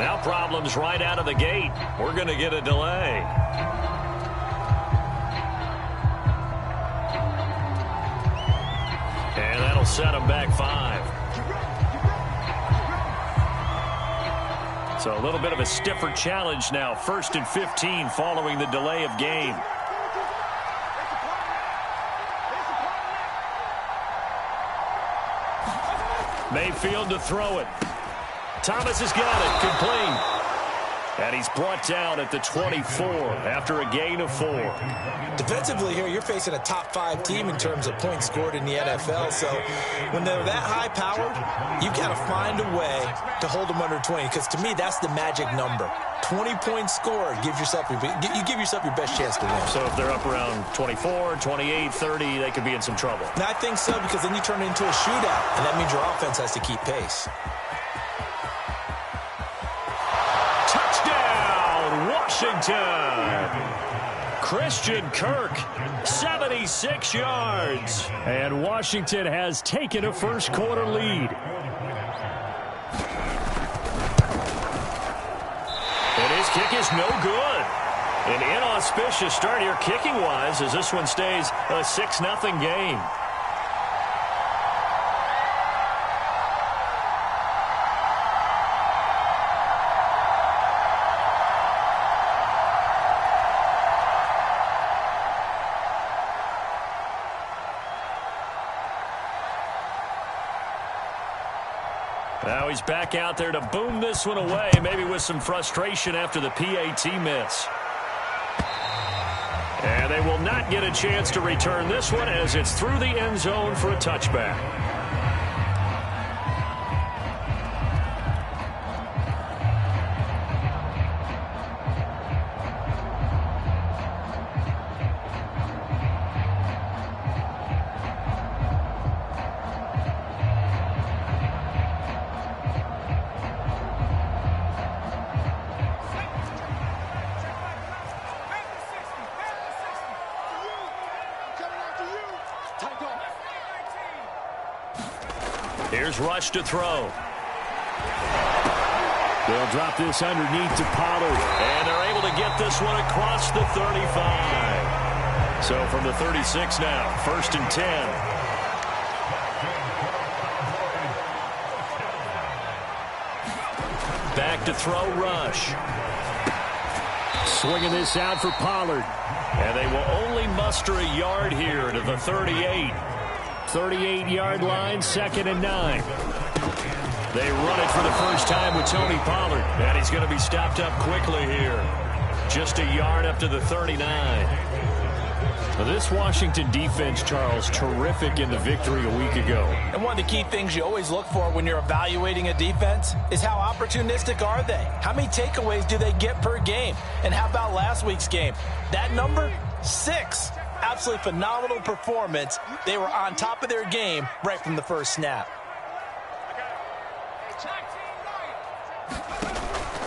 Now problems right out of the gate. We're going to get a delay. And that'll set them back 5. So a little bit of a stiffer challenge now. 1st and 15 following the delay of game. Mayfield to throw it. Thomas has got it. Complete. And he's brought down at the 24 after a gain of 4. Defensively here, you're facing a top 5 team in terms of points scored in the NFL. So when they're that high-powered, you've got to find a way to hold them under 20. Because to me, that's the magic number. 20 points scored. You give yourself your best chance to win. So if they're up around 24, 28, 30, they could be in some trouble. And I think so, because then you turn it into a shootout. And that means your offense has to keep pace. Washington. Christian Kirk, 76 yards. And Washington has taken a first-quarter lead. And his kick is no good. An inauspicious start here kicking-wise as this one stays a 6-0 game. Now he's back out there to boom this one away, maybe with some frustration after the PAT miss. And they will not get a chance to return this one as it's through the end zone for a touchback. Here's Rush to throw. They'll drop this underneath to Pollard. And they're able to get this one across the 35. So from the 36 now, 1st and 10. Back to throw Rush. Swinging this out for Pollard. And they will only muster a yard here to the 38. 38-yard line, 2nd and 9. They run it for the first time with Tony Pollard. And he's going to be stopped up quickly here. Just a yard up to the 39. Now this Washington defense, Charles, terrific in the victory a week ago. And one of the key things you always look for when you're evaluating a defense is how opportunistic are they? How many takeaways do they get per game? And how about last week's game? That number, 6. Absolutely phenomenal performance. They were on top of their game right from the first snap.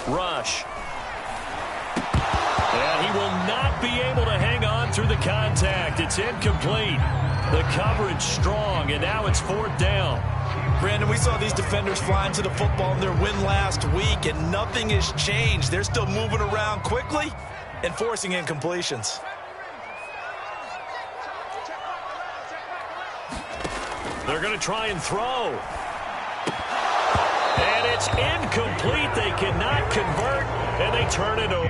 Rush. And he will not be able to hang on through the contact. It's incomplete. The coverage strong, and now it's 4th down. Brandon, we saw these defenders flying to the football in their win last week, and nothing has changed. They're still moving around quickly and forcing incompletions. They're going to try and throw. And it's incomplete. They cannot convert, and they turn it over.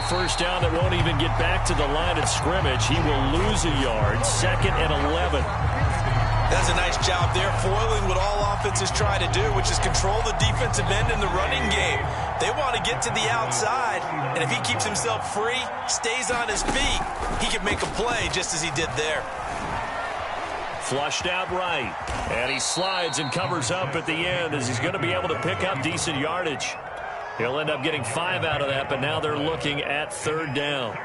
first down that won't even get back to the line of scrimmage. He will lose a yard. 2nd and 11. That's a nice job there, foiling what all offenses try to do, which is control the defensive end in the running game. They want to get to the outside, and if he keeps himself free, stays on his feet, he can make a play just as he did there. Flushed out right, and he slides and covers up at the end as he's going to be able to pick up decent yardage. He'll end up getting 5 out of that, but now they're looking at 3rd down.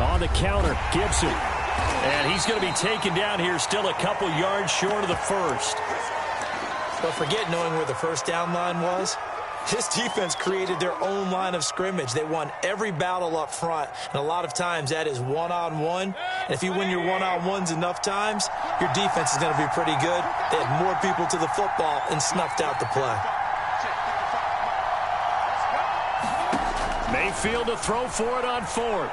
On the counter, Gibson. And he's going to be taken down here, still a couple yards short of the first. But forget knowing where the first down line was. This defense created their own line of scrimmage. They won every battle up front, and a lot of times that is one-on-one. And if you win your one-on-ones enough times, your defense is going to be pretty good. They had more people to the football and snuffed out the play. Mayfield to throw for it on 4th.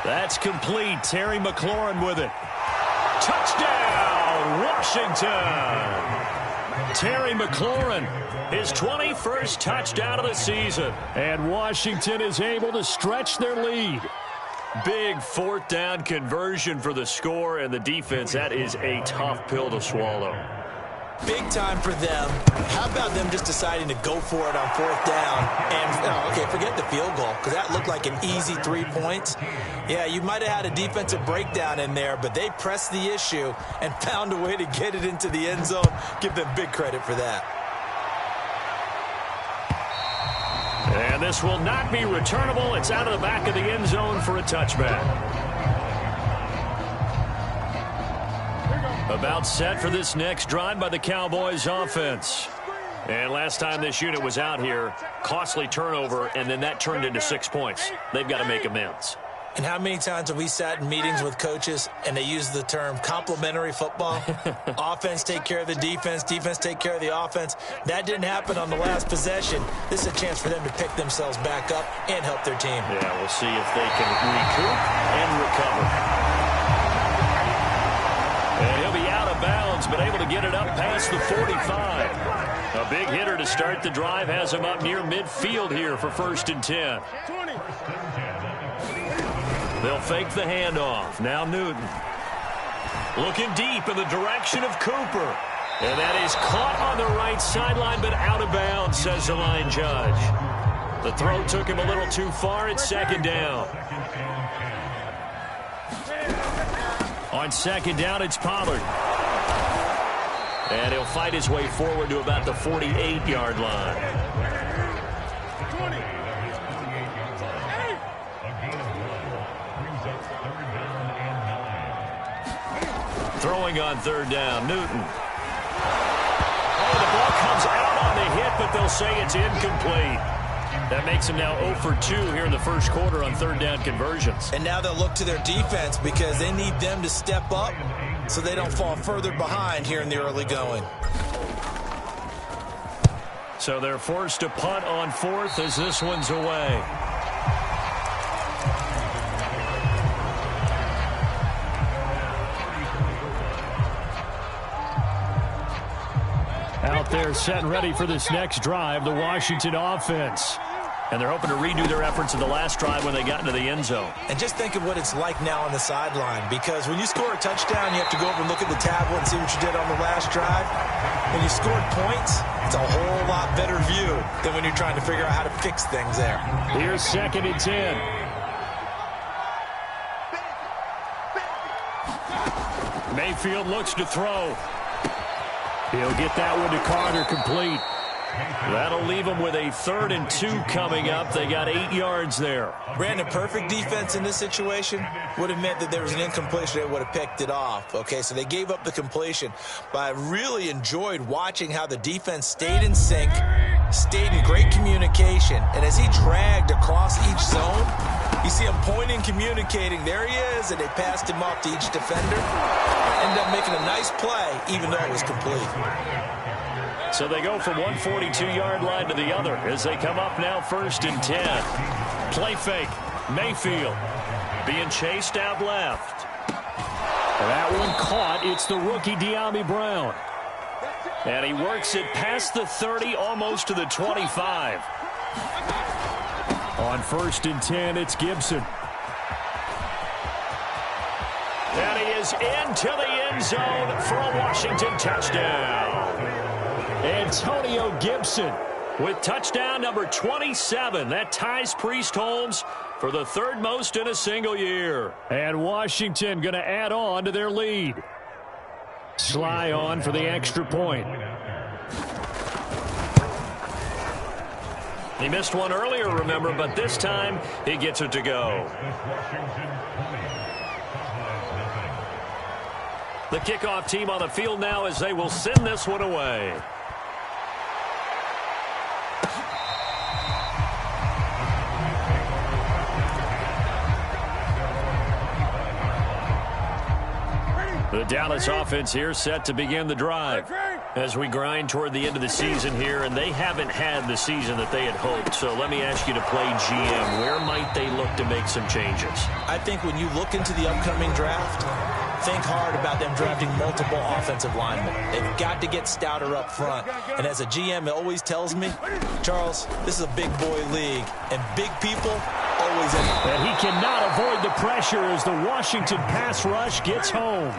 That's complete. Terry McLaurin with it. Touchdown, Washington! Terry McLaurin, his 21st touchdown of the season. And Washington is able to stretch their lead. Big 4th down conversion for the score, and the defense, that is a tough pill to swallow. Big time for them. How about them just deciding to go for it on 4th down? And, okay, forget the field goal, because that looked like an easy 3 points. Yeah, you might have had a defensive breakdown in there, but they pressed the issue and found a way to get it into the end zone. Give them big credit for that. And this will not be returnable. It's out of the back of the end zone for a touchback. About set for this next drive by the Cowboys offense. And last time this unit was out here, costly turnover, and then that turned into 6 points. They've got to make amends. And how many times have we sat in meetings with coaches and they use the term complementary football? Offense take care of the defense, defense take care of the offense. That didn't happen on the last possession. This is a chance for them to pick themselves back up and help their team. Yeah, we'll see if they can recoup and recover. And he'll be out of bounds, but able to get it up past the 45. A big hitter to start the drive has him up near midfield here for 1st and 10. They'll fake the handoff. Now Newton. Looking deep in the direction of Cooper. And that is caught on the right sideline, but out of bounds, says the line judge. The throw took him a little too far. It's 2nd down. On 2nd down, it's Pollard. And he'll fight his way forward to about the 48-yard line. Throwing on 3rd down, Newton. Oh, the ball comes out on the hit, but they'll say it's incomplete. That makes him now 0 for 2 here in the first quarter on 3rd down conversions. And now they'll look to their defense because they need them to step up so they don't fall further behind here in the early going. So they're forced to punt on 4th as this one's away. Out there set and ready for this next drive, the Washington offense. And they're hoping to redo their efforts in the last drive when they got into the end zone. And just think of what it's like now on the sideline, because when you score a touchdown, you have to go over and look at the tablet and see what you did on the last drive. When you scored points, it's a whole lot better view than when you're trying to figure out how to fix things there. Here's 2nd and 10. Mayfield looks to throw. He'll get that one to Carter, complete. That'll leave them with a 3rd and 2 coming up. They got 8 yards there. Brandon, perfect defense in this situation would have meant that there was an incompletion. They would have picked it off. Okay, so they gave up the completion. But I really enjoyed watching how the defense stayed in sync, stayed in great communication. And as he dragged across each zone, you see him pointing, communicating. There he is, and they passed him off to each defender. Ended up making a nice play, even though it was complete. So they go from one 42-yard line to the other as they come up now 1st and 10. Play fake. Mayfield being chased out left. That one caught. It's the rookie De'Ami Brown. And he works it past the 30, almost to the 25. On 1st and 10, it's Gibson. And he is into the end zone for a Washington touchdown. Antonio Gibson with touchdown number 27. That ties Priest Holmes for the 3rd most in a single year. And Washington going to add on to their lead. Sly on for the extra point. He missed one earlier, remember, but this time he gets it to go. The kickoff team on the field now as they will send this one away. The Dallas offense here set to begin the drive as we grind toward the end of the season here, and they haven't had the season that they had hoped. So let me ask you to play GM. Where might they look to make some changes? I think when you look into the upcoming draft, think hard about them drafting multiple offensive linemen. They've got to get stouter up front. And as a GM, it always tells me, Charles, this is a big boy league, and big people always in. And he cannot avoid the pressure as the Washington pass rush gets home.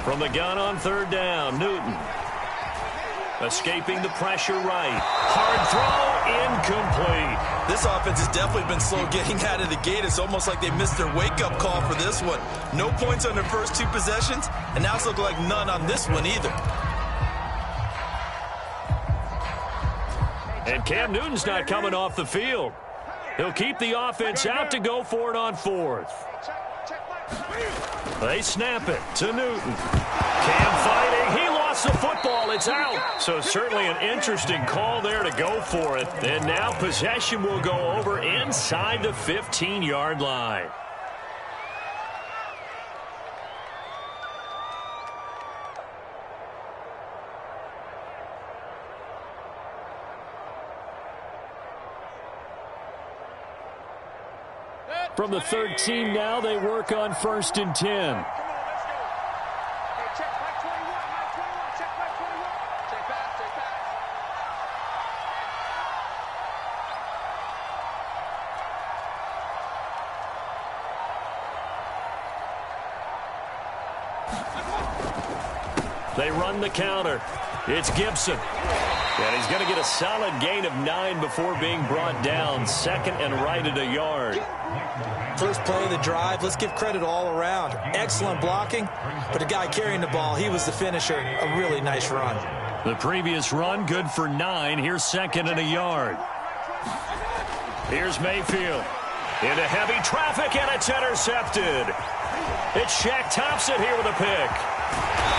From the gun on 3rd down, Newton. Escaping the pressure right. Hard throw, incomplete. This offense has definitely been slow getting out of the gate. It's almost like they missed their wake-up call for this one. No points on their first 2 possessions, and now it's looking like none on this one either. And Cam Newton's not coming off the field. He'll keep the offense out to go for it on 4th. They snap it to Newton. Cam fighting. He lost the football. It's out. So certainly an interesting call there to go for it. And now possession will go over inside the 15-yard line. From the 13 now, they work on 1st and 10. They run the counter. It's Gibson. And he's going to get a solid gain of 9 before being brought down. 2nd and right at a yard. First play of the drive, let's give credit all around. Excellent blocking, but the guy carrying the ball, he was the finisher. A really nice run. The previous run, good for 9. Here's 2nd and a yard. Here's Mayfield. Into heavy traffic, and it's intercepted. It's Shaq Thompson here with a pick.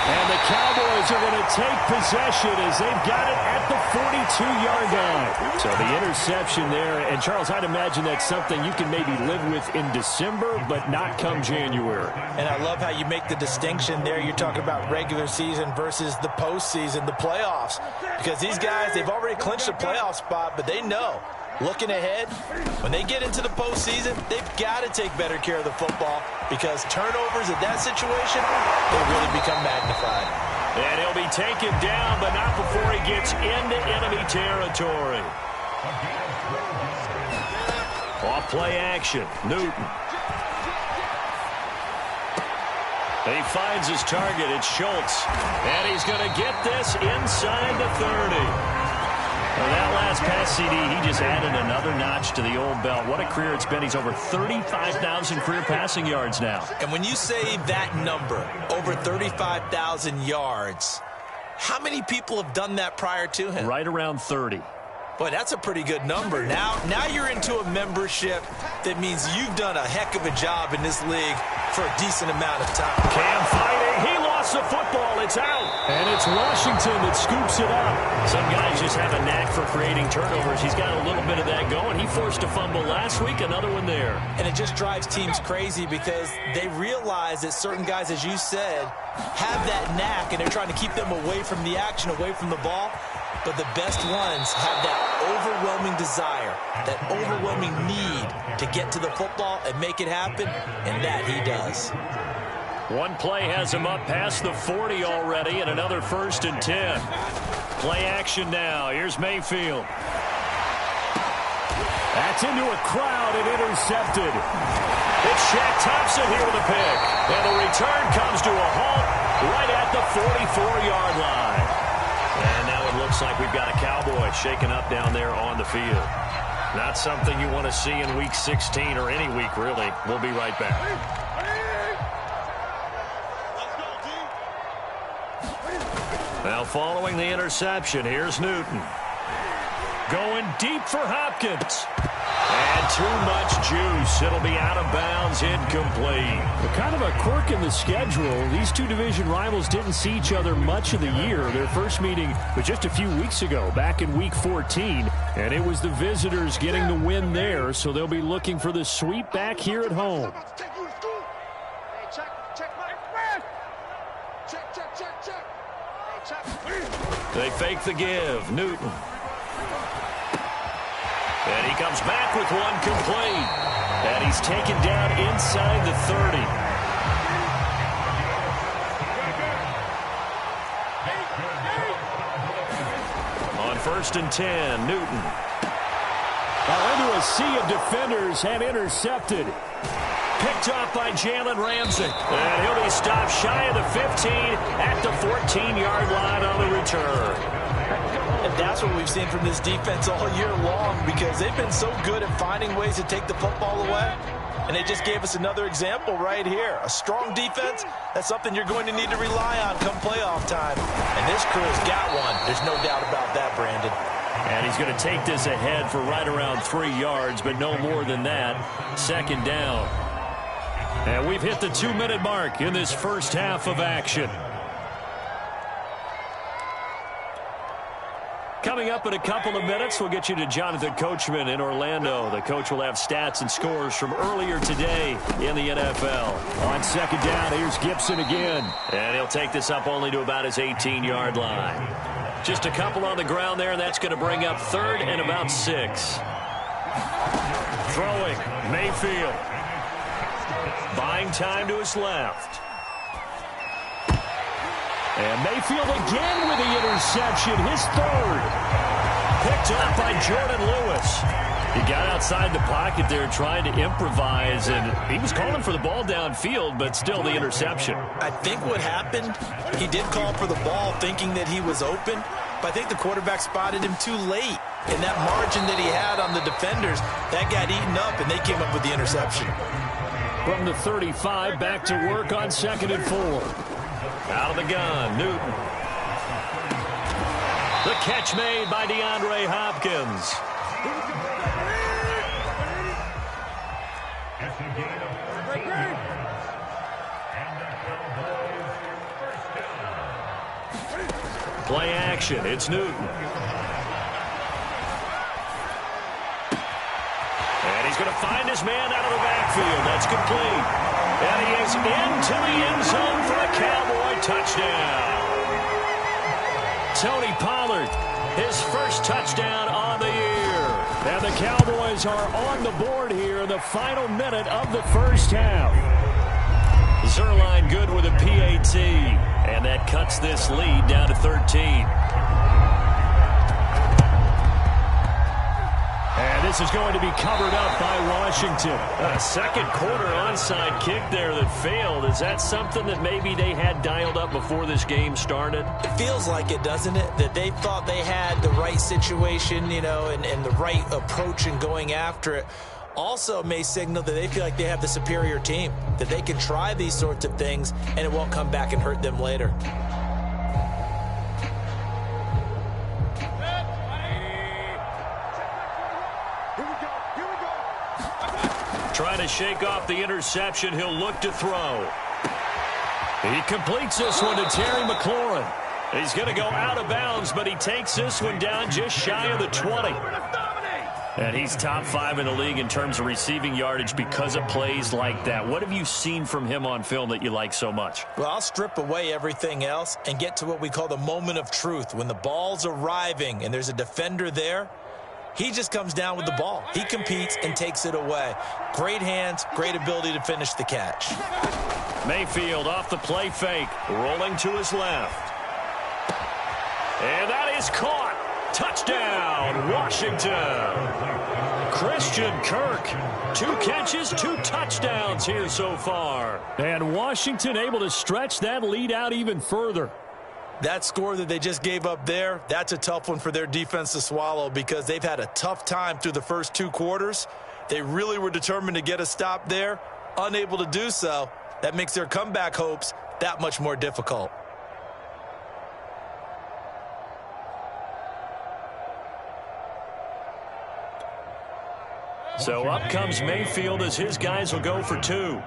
And the Cowboys are going to take possession as they've got it at the 42-yard line. So the interception there, and Charles, I'd imagine that's something you can maybe live with in December, but not come January. And I love how you make the distinction there. You're talking about regular season versus the postseason, the playoffs. Because these guys, they've already clinched a playoff spot, but they know, looking ahead, when they get into the postseason, they've got to take better care of the football because turnovers in that situation, they really become magnified. And he'll be taken down, but not before he gets into enemy territory. Off play action, Newton. He finds his target, it's Schultz. And he's going to get this inside the 30. Well, that last pass CD, he just added another notch to the old belt. What a career it's been. He's over 35,000 career passing yards now. And when you say that number, over 35,000 yards, how many people have done that prior to him? Right around 30. Boy, that's a pretty good number. Now you're into a membership that means you've done a heck of a job in this league for a decent amount of time. Cam fighting. He lost the football. It's out. And it's Washington that scoops it up. Some guys just have a knack for creating turnovers. He's got a little bit of that going. He forced a fumble last week, another one there. And it just drives teams crazy because they realize that certain guys, as you said, have that knack, and they're trying to keep them away from the action, away from the ball. but the best ones have that overwhelming desire, that overwhelming need to get to the football and make it happen, and that he does. One play has him up past the 40 already, and another 1st and 10. Play action now. Here's Mayfield. That's into a crowd and intercepted. It's Shaq Thompson here with a pick. And the return comes to a halt right at the 44-yard line. And now it looks like we've got a Cowboy shaken up down there on the field. Not something you want to see in Week 16 or any week, really. We'll be right back. Now following the interception, here's Newton. Going deep for Hopkins. And too much juice. It'll be out of bounds, incomplete. Kind of a quirk in the schedule. These two division rivals didn't see each other much of the year. Their first meeting was just a few weeks ago, back in Week 14. And it was the visitors getting the win there, so they'll be looking for the sweep back here at home. They fake the give. Newton. And he comes back with one complete. And he's taken down inside the 30. On 1st and 10, Newton. Now into a sea of defenders and intercepted. Picked off by Jalen Ramsey. And he'll be stopped shy of the 15 at the 14-yard line on the return. And that's what we've seen from this defense all year long, because they've been so good at finding ways to take the football away. And they just gave us another example right here. A strong defense, that's something you're going to need to rely on come playoff time. And this crew's got one. There's no doubt about that, Brandon. And he's going to take this ahead for right around 3 yards, but no more than that. 2nd down. And we've hit the 2-minute mark in this first half of action. Coming up in a couple of minutes, we'll get you to Jonathan Coachman in Orlando. The coach will have stats and scores from earlier today in the NFL. On 2nd down, here's Gibson again. And he'll take this up only to about his 18-yard line. Just a couple on the ground there, and that's going to bring up 3rd and about 6. Throwing, Mayfield. Buying time to his left. And Mayfield again with the interception, his 3rd. Picked up by Jordan Lewis. He got outside the pocket there trying to improvise, and he was calling for the ball downfield, but still the interception. I think what happened, he did call for the ball thinking that he was open, but I think the quarterback spotted him too late. And that margin that he had on the defenders, that got eaten up, and they came up with the interception. From the 35, back to work on 2nd and 4. Out of the gun, Newton. The catch made by DeAndre Hopkins. Play action, it's Newton. And he's going to find his man out of the backfield. That's complete. And he is into the end zone for a Cowboy touchdown. Tony Pollard, his first touchdown on the year. And the Cowboys are on the board here in the final minute of the first half. Zerline good with a PAT. And that cuts this lead down to 13. And this is going to be covered up by Washington. A second quarter onside kick there that failed. Is that something that maybe they had dialed up before this game started? It feels like it, doesn't it? That they thought they had the right situation, you know, and the right approach in going after it. Also may signal that they feel like they have the superior team, that they can try these sorts of things and it won't come back and hurt them later. Trying to shake off the interception. He'll look to throw. He completes this one to Terry McLaurin. He's going to go out of bounds, but he takes this one down just shy of the 20. And he's top 5 in the league in terms of receiving yardage because of plays like that. What have you seen from him on film that you like so much? Well, I'll strip away everything else and get to what we call the moment of truth. When the ball's arriving and there's a defender there, he just comes down with the ball. He competes and takes it away. Great hands, great ability to finish the catch. Mayfield off the play fake, rolling to his left. And that is caught. Touchdown, Washington. Christian Kirk, 2 catches, 2 touchdowns here so far. And Washington able to stretch that lead out even further. That score that they just gave up there, that's a tough one for their defense to swallow because they've had a tough time through the first 2 quarters. They really were determined to get a stop there, unable to do so. That makes their comeback hopes that much more difficult. So up comes Mayfield as his guys will go for 2.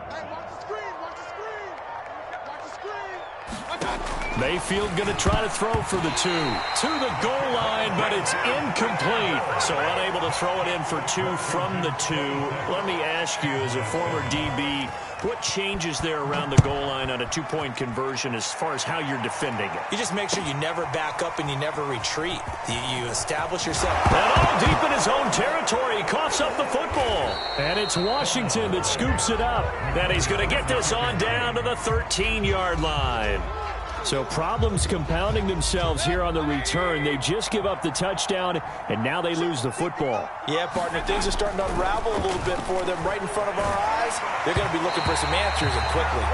Mayfield going to try to throw for the 2. To the goal line, but it's incomplete. So unable to throw it in for 2 from the 2. Let me ask you, as a former DB, what changes there around the goal line on a 2-point conversion as far as how you're defending it? You just make sure you never back up and you never retreat. You establish yourself. And all deep in his own territory. He coughs up the football. And it's Washington that scoops it up. And he's going to get this on down to the 13-yard line. So problems compounding themselves here on the return. They just give up the touchdown, and now they lose the football. Yeah, partner, things are starting to unravel a little bit for them right in front of our eyes. They're going to be looking for some answers and quickly.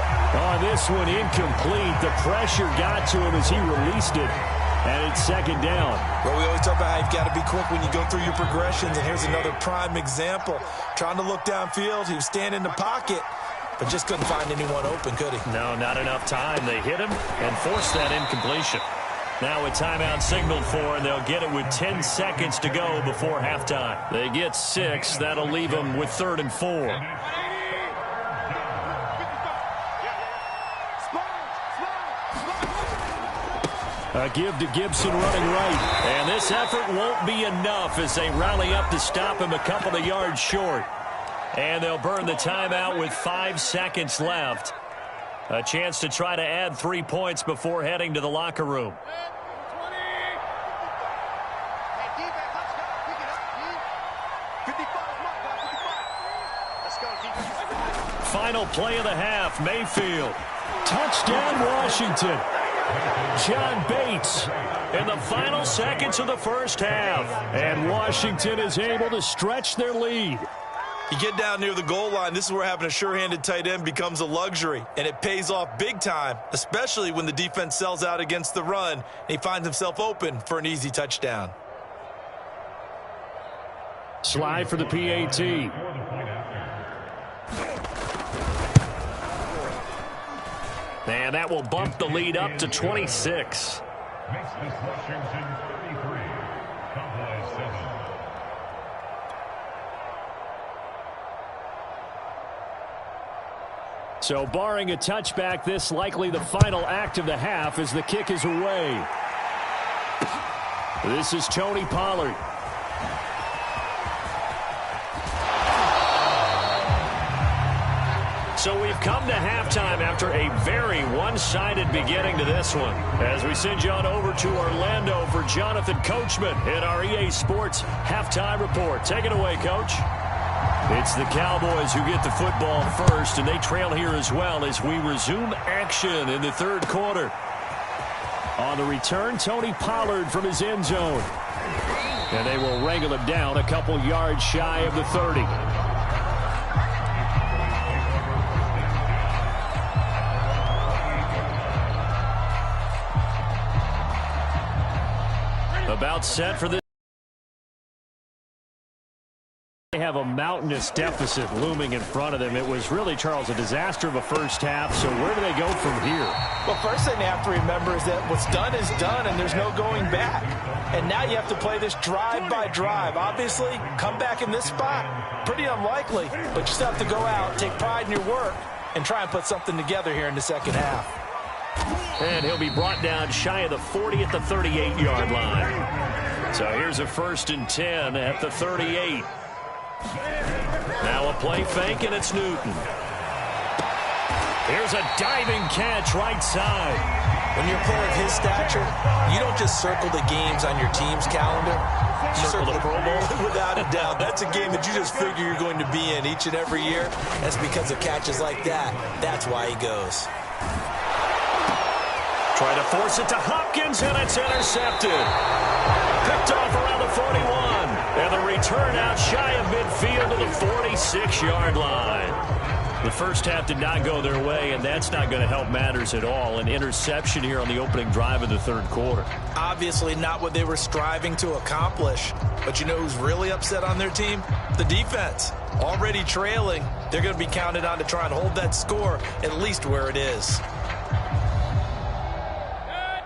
On this one, incomplete. The pressure got to him as he released it, and it's 2nd down. Well, we always talk about how you've got to be quick when you go through your progressions, and here's another prime example. Trying to look downfield, he was standing in the pocket, but just couldn't find anyone open, could he? No, not enough time. They hit him and forced that incompletion. Now a timeout signaled for, and they'll get it with 10 seconds to go before halftime. They get 6. That'll leave them with 3rd and 4. A give to Gibson running right. And this effort won't be enough as they rally up to stop him a couple of yards short. And they'll burn the timeout with 5 seconds left. A chance to try to add 3 points before heading to the locker room. Final play of the half, Mayfield. Touchdown, Washington. John Bates in the final seconds of the first half. And Washington is able to stretch their lead. You get down near the goal line, this is where having a sure-handed tight end becomes a luxury, and it pays off big time, especially when the defense sells out against the run, and he finds himself open for an easy touchdown. Slide for the PAT. And that will bump the lead up to 26. So barring a touchback, this likely the final act of the half as the kick is away. This is Tony Pollard. So we've come to halftime after a very one-sided beginning to this one. As we send you on over to Orlando for Jonathan Coachman in our EA Sports Halftime Report. Take it away, Coach. It's the Cowboys who get the football first, and they trail here as well as we resume action in the 3rd quarter. On the return, Tony Pollard from his end zone. And they will wrangle him down a couple yards shy of the 30. About set for this. They have a mountainous deficit looming in front of them. It was really, Charles, a disaster of a first half. So where do they go from here? Well, first thing they have to remember is that what's done is done, and there's no going back. And now you have to play this drive by drive. Obviously, come back in this spot, pretty unlikely. But you still have to go out, take pride in your work, and try and put something together here in the second half. And he'll be brought down shy of the 40 at the 38-yard line. So here's a 1st and 10 at the 38. Now a play fake, and it's Newton. Here's a diving catch right side. When you're a player of his stature, you don't just circle the games on your team's calendar. You circle the Pro Bowl. Without a doubt. That's a game that you just figure you're going to be in each and every year. That's because of catches like that. That's why he goes. Trying to force it to Hopkins, and it's intercepted. Picked off around the 41. And the return out shy of midfield to the 46-yard line. The first half did not go their way, and that's not going to help matters at all. An interception here on the opening drive of the third quarter. Obviously not what they were striving to accomplish. But you know who's really upset on their team? The defense. Already trailing. They're going to be counted on to try and hold that score at least where it is.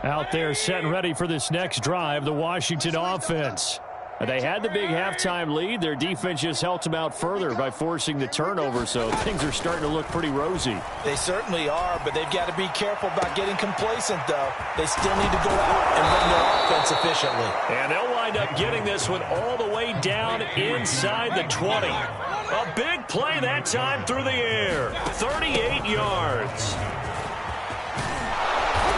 Out there set and ready for this next drive, the Washington offense. They had the big halftime lead. Their defense just helped them out further by forcing the turnover, so things are starting to look pretty rosy. They certainly are, but they've got to be careful about getting complacent, though. They still need to go out and run their offense efficiently. And they'll wind up getting this one all the way down inside the 20. A big play that time through the air. 38 yards.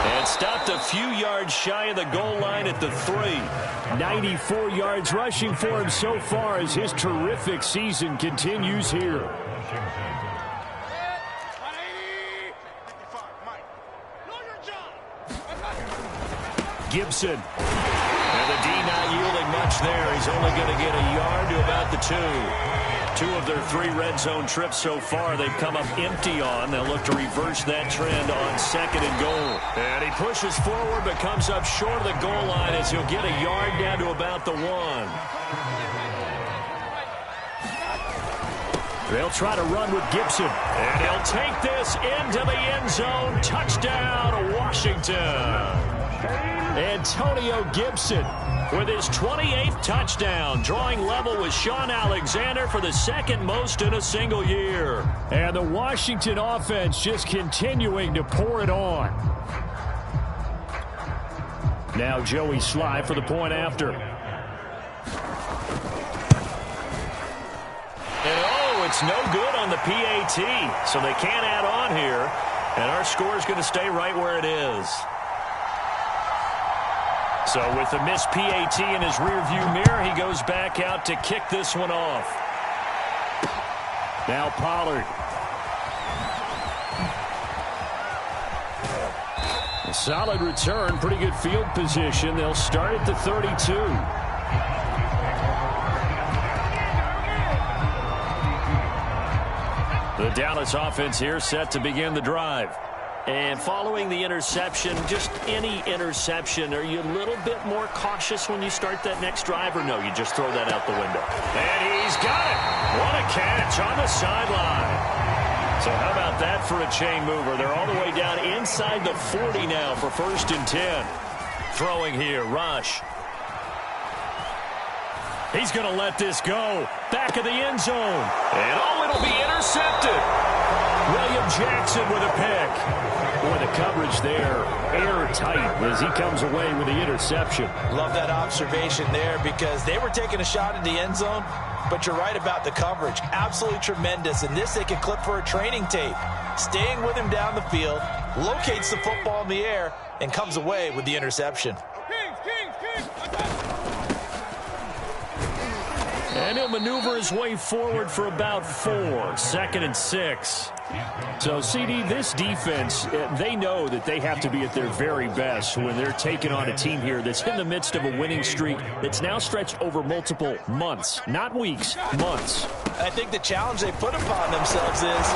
And stopped a few yards shy of the goal line at the 3. 94 yards rushing for him so far as his terrific season continues here. Gibson. And the D not yielding much there. He's only going to get a yard to about the 2. 2 of their 3 red zone trips so far they've come up empty on. They'll look to reverse that trend on 2nd and goal. And he pushes forward but comes up short of the goal line as he'll get a yard down to about the 1. They'll try to run with Gibson. And he'll take this into the end zone. Touchdown, Washington. Antonio Gibson with his 28th touchdown, drawing level with Sean Alexander for the 2nd most in a single year. And the Washington offense just continuing to pour it on. Now Joey Sly for the point after. And it's no good on the PAT, so they can't add on here. And our score is going to stay right where it is. So with the missed PAT in his rearview mirror, he goes back out to kick this one off. Now Pollard. A solid return, pretty good field position. They'll start at the 32. The Dallas offense here set to begin the drive. And following the interception, just any interception, are you a little bit more cautious when you start that next drive, or no, you just throw that out the window? And he's got it. What a catch on the sideline. So how about that for a chain mover? They're all the way down inside the 40 now for 1st and 10. Throwing here, Rush. He's going to let this go. Back of the end zone. And it'll be intercepted. William Jackson with a pick. Boy, the coverage there airtight as he comes away with the interception. Love that observation there because they were taking a shot at the end zone, but you're right about the coverage. Absolutely tremendous. And this they can clip for a training tape. Staying with him down the field, locates the football in the air, and comes away with the interception. And he'll maneuver his way forward for about 4. 2nd and 6. So, CD, this defense, they know that they have to be at their very best when they're taking on a team here that's in the midst of a winning streak that's now stretched over multiple months, not weeks, months. I think the challenge they put upon themselves is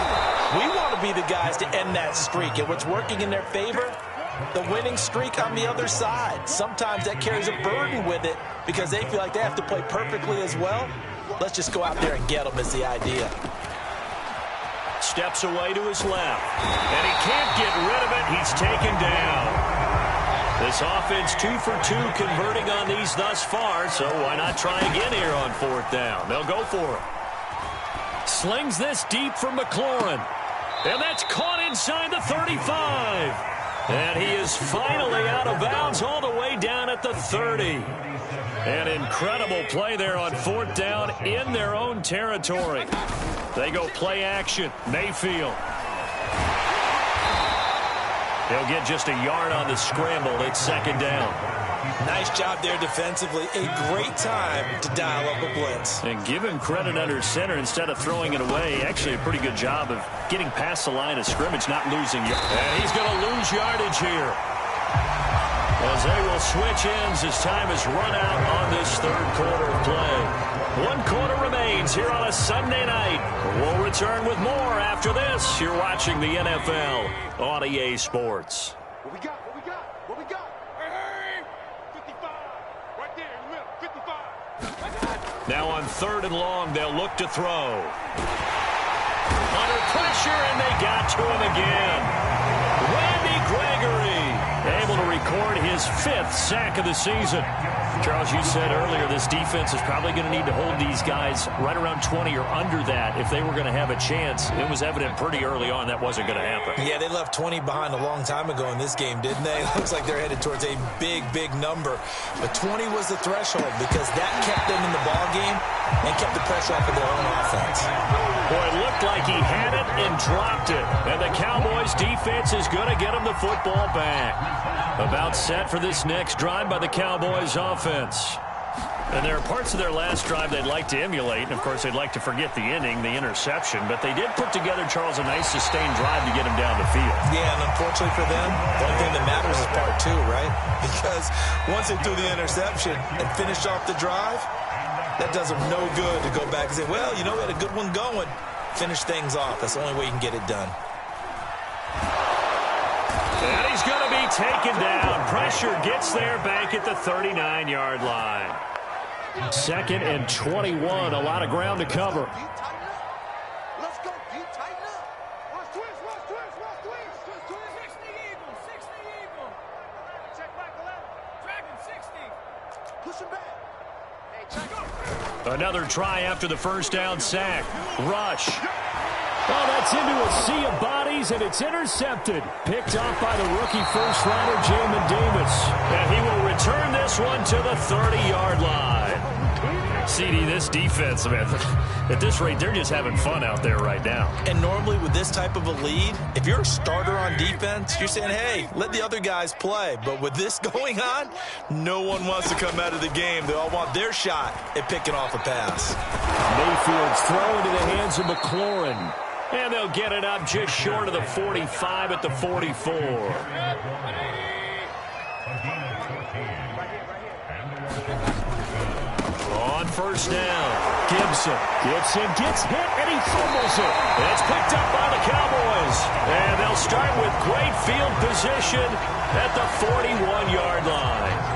we want to be the guys to end that streak. And what's working in their favor? The winning streak on the other side. Sometimes that carries a burden with it because they feel like they have to play perfectly as well. Let's just go out there and get them is the idea. Steps away to his left. And he can't get rid of it. He's taken down. This offense 2 for 2 converting on these thus far, so why not try again here on 4th down? They'll go for it. Slings this deep for McLaurin. And that's caught inside the 35. And he is finally out of bounds all the way down at the 30. An incredible play there on 4th down in their own territory. They go play action. Mayfield. He'll get just a yard on the scramble. It's 2nd down. Nice job there defensively. A great time to dial up a blitz. And give him credit under center instead of throwing it away. Actually, a pretty good job of getting past the line of scrimmage, not losing yardage. And he's going to lose yardage here, as they will switch ends as time is run out on this 3rd quarter of play. 1 quarter remains here on a Sunday night. We'll return with more after this. You're watching the NFL on EA Sports. What we got? What we got? What we got? Hey! 55. Right there in the middle. 55. Now on 3rd and long, they'll look to throw. Under pressure, and they got to him again. Randy Gregory able to record his 5th sack of the season. Charles, you said earlier this defense is probably going to need to hold these guys right around 20 or under that if they were going to have a chance. It was evident pretty early on that wasn't going to happen. Yeah, they left 20 behind a long time ago in this game, didn't they? Looks like they're headed towards a big, big number. But 20 was the threshold because that kept them in the ball game and kept the pressure off of their own offense. Boy, it looked like he had it and dropped it. And the Cowboys defense is going to get him the football back. About set for this next drive by the Cowboys offense. And there are parts of their last drive they'd like to emulate. And, of course, they'd like to forget the inning, the interception. But they did put together, Charles, a nice sustained drive to get him down the field. Yeah, and unfortunately for them, the only thing that matters is part 2, right? Because once they threw the interception and finished off the drive, that does them no good to go back and say, well, you know, we had a good one going. Finish things off. That's the only way you can get it done. And he's going to be taken down. Pressure gets there back at the 39-yard line. 2nd and 21. A lot of ground to cover. Let's go. Deep, tighten up. Watch twist, watch twist, watch twist. Twist, twist. 60 Eagle. Check back 11. Dragon 60. Push him back. Hey, check. Another try after the 1st down sack. Rush. Oh, that's into a sea of bodies, and it's intercepted. Picked off by the rookie first-rounder, Jamin Davis. And he will return this one to the 30-yard line. CD, this defense, man, at this rate, they're just having fun out there right now. And normally with this type of a lead, if you're a starter on defense, you're saying, hey, let the other guys play. But with this going on, no one wants to come out of the game. They all want their shot at picking off a pass. Mayfield's throw into the hands of McLaurin. And they'll get it up just short of the 45 at the 44. On 1st down, Gibson gets hit, and he fumbles it. It's picked up by the Cowboys. And they'll start with great field position at the 41-yard line.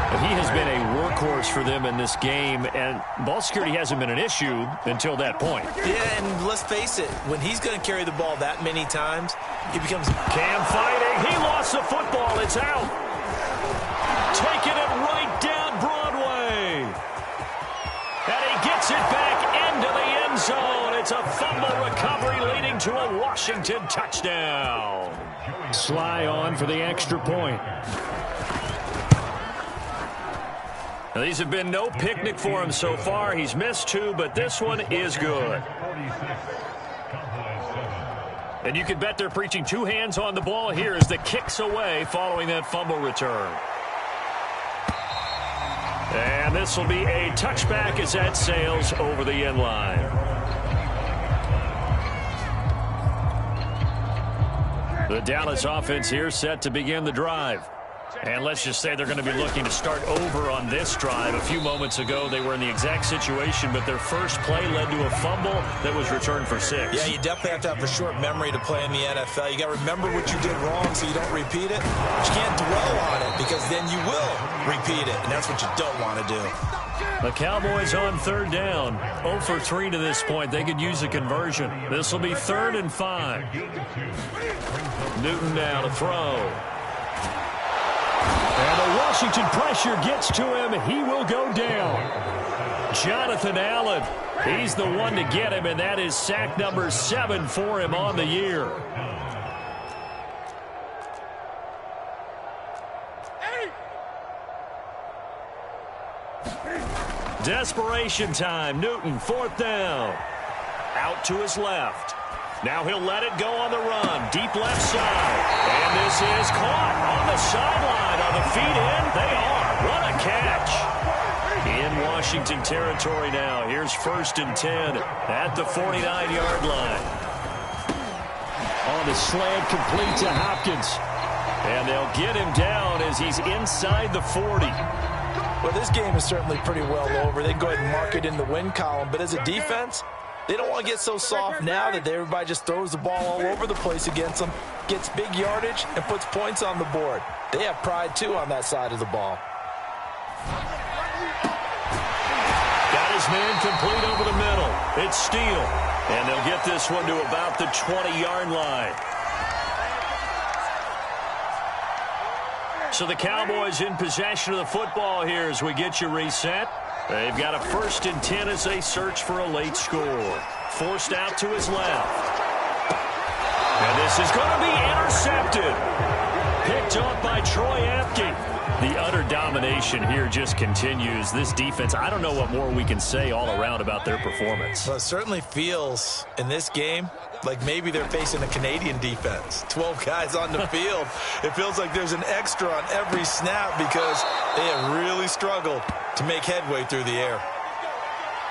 He has been a workhorse for them in this game, and ball security hasn't been an issue until that point. Yeah, and let's face it, when he's going to carry the ball that many times, he becomes... Cam fighting. He lost the football. It's out. Taking it right down Broadway. And he gets it back into the end zone. It's a fumble recovery leading to a Washington touchdown. Sly on for the extra point. Now, these have been no picnic for him so far. He's missed 2, but this one is good. And you can bet they're preaching 2 hands on the ball here as the kick's away following that fumble return. And this will be a touchback as that sails over the end line. The Dallas offense here set to begin the drive. And let's just say they're going to be looking to start over on this drive. A few moments ago, they were in the exact situation, but their first play led to a fumble that was returned for 6. Yeah, you definitely have to have a short memory to play in the NFL. You got to remember what you did wrong so you don't repeat it. But you can't dwell on it because then you will repeat it, and that's what you don't want to do. The Cowboys on 3rd down. 0 for 3 to this point. They could use a conversion. This will be 3rd and 5. Newton now to throw. And the Washington pressure gets to him. He will go down. Jonathan Allen, he's the one to get him, and that is sack number 7 for him on the year. Desperation time. Newton, 4th down. Out to his left. Now he'll let it go on the run. Deep left side. And this is caught on the sideline. Are the feet in? They are. What a catch. In Washington territory now. Here's 1st and 10 at the 49-yard line. On the slant, complete to Hopkins. And they'll get him down as he's inside the 40. Well, this game is certainly pretty well over. They can go ahead and mark it in the win column. But as a defense, they don't want to get so soft now that everybody just throws the ball all over the place against them, gets big yardage, and puts points on the board. They have pride, too, on that side of the ball. Got his man complete over the middle. It's Steele. And they'll get this one to about the 20-yard line. So the Cowboys in possession of the football here as we get you reset. They've got a 1st and 10 as they search for a late score. Forced out to his left. And this is going to be intercepted. Picked off by Troy Apke. The utter domination here just continues. This defense, I don't know what more we can say all around about their performance. Well, it certainly feels in this game like maybe they're facing a Canadian defense. 12 guys on the field. It feels like there's an extra on every snap because they have really struggled to make headway through the air.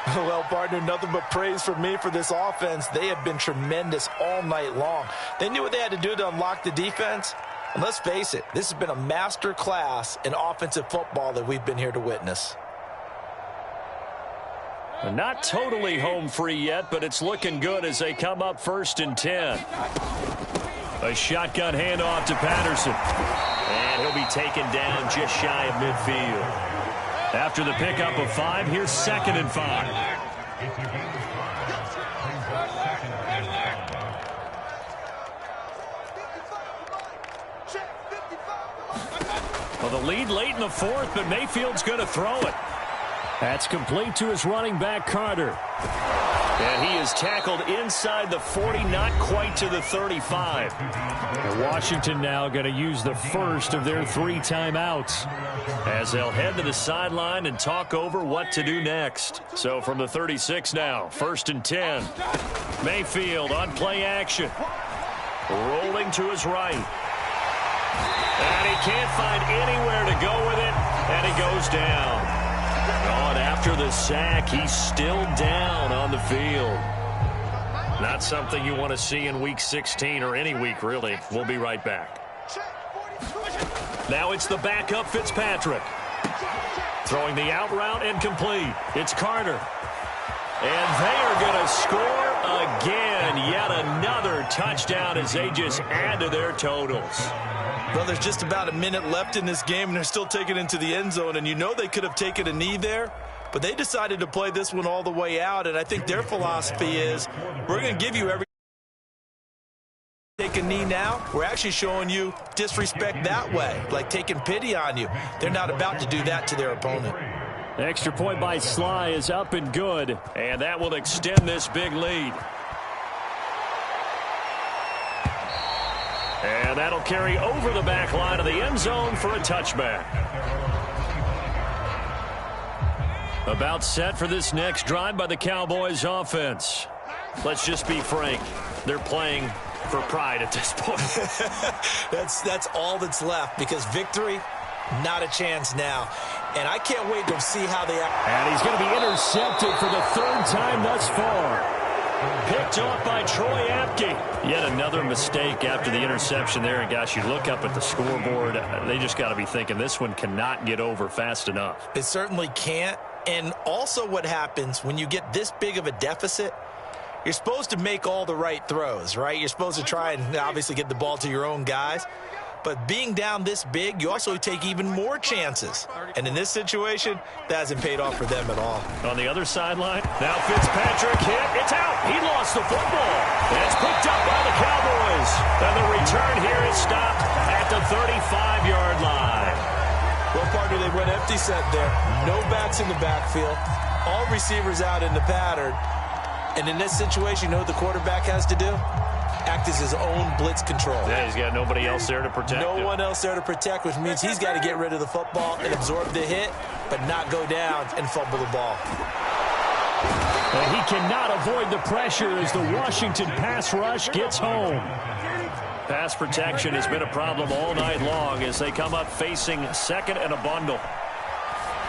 Well, partner, nothing but praise from me for this offense. They have been tremendous all night long. They knew what they had to do to unlock the defense. And let's face it, this has been a master class in offensive football that we've been here to witness. Not totally home free yet, but it's looking good as they come up 1st and 10. A shotgun handoff to Patterson. And he'll be taken down just shy of midfield. After the pickup of 5, here's 2nd and 5. Well, the lead late in the 4th, but Mayfield's going to throw it. That's complete to his running back, Carter. And he is tackled inside the 40, not quite to the 35. And Washington now going to use the first of their 3 timeouts as they'll head to the sideline and talk over what to do next. So from the 36 now, 1st and 10. Mayfield on play action. Rolling to his right. And he can't find anywhere to go with it, and he goes down. Oh, and after the sack, he's still down on the field. Not something you want to see in Week 16 or any week, really. We'll be right back. Now it's the backup Fitzpatrick. Throwing the out route and complete. It's Carter. And they are going to score again. Yet another touchdown as they just add to their totals. Well, there's just about a minute left in this game, and they're still taking it into the end zone. And you know they could have taken a knee there, but they decided to play this one all the way out. And I think their philosophy is, we're going to give you every take a knee now. We're actually showing you disrespect that way, like taking pity on you. They're not about to do that to their opponent. Extra point by Sly is up and good, and that will extend this big lead. And that'll carry over the back line of the end zone for a touchback. About set for this next drive by the Cowboys offense. Let's just be frank. They're playing for pride at this point. That's all that's left, because victory, not a chance now. And I can't wait to see how they act. And he's going to be intercepted for the 3rd time thus far. Picked off by Troy Apke. Yet another mistake after the interception there. And, gosh, you look up at the scoreboard, they just got to be thinking this one cannot get over fast enough. It certainly can't. And also what happens when you get this big of a deficit, you're supposed to make all the right throws, right? You're supposed to try and obviously get the ball to your own guys. But being down this big, you also take even more chances. And in this situation, that hasn't paid off for them at all. On the other sideline, now Fitzpatrick hit. It's out. He lost the football. And it's picked up by the Cowboys. And the return here is stopped at the 35-yard line. Well, partner, they went empty set there. No backs in the backfield. All receivers out in the pattern. And in this situation, you know what the quarterback has to do? Act as his own blitz control. Yeah, he's got nobody else there to protect him. No one else there to protect, which means he's got to get rid of the football and absorb the hit. but not go down and fumble the ball. And he cannot avoid the pressure as the Washington pass rush gets home. Pass protection has been a problem all night long as they come up facing second and a bundle.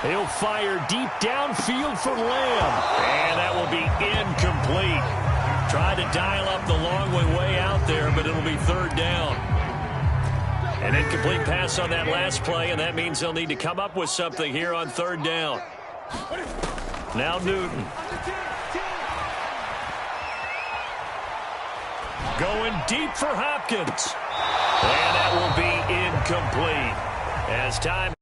He'll fire deep downfield for Lamb. And that will be incomplete. Tried to dial up the long way out there, but it'll be third down. An incomplete pass on that last play, and that means they'll need to come up with something here on third down. Now Newton. Going deep for Hopkins. And that will be incomplete. As time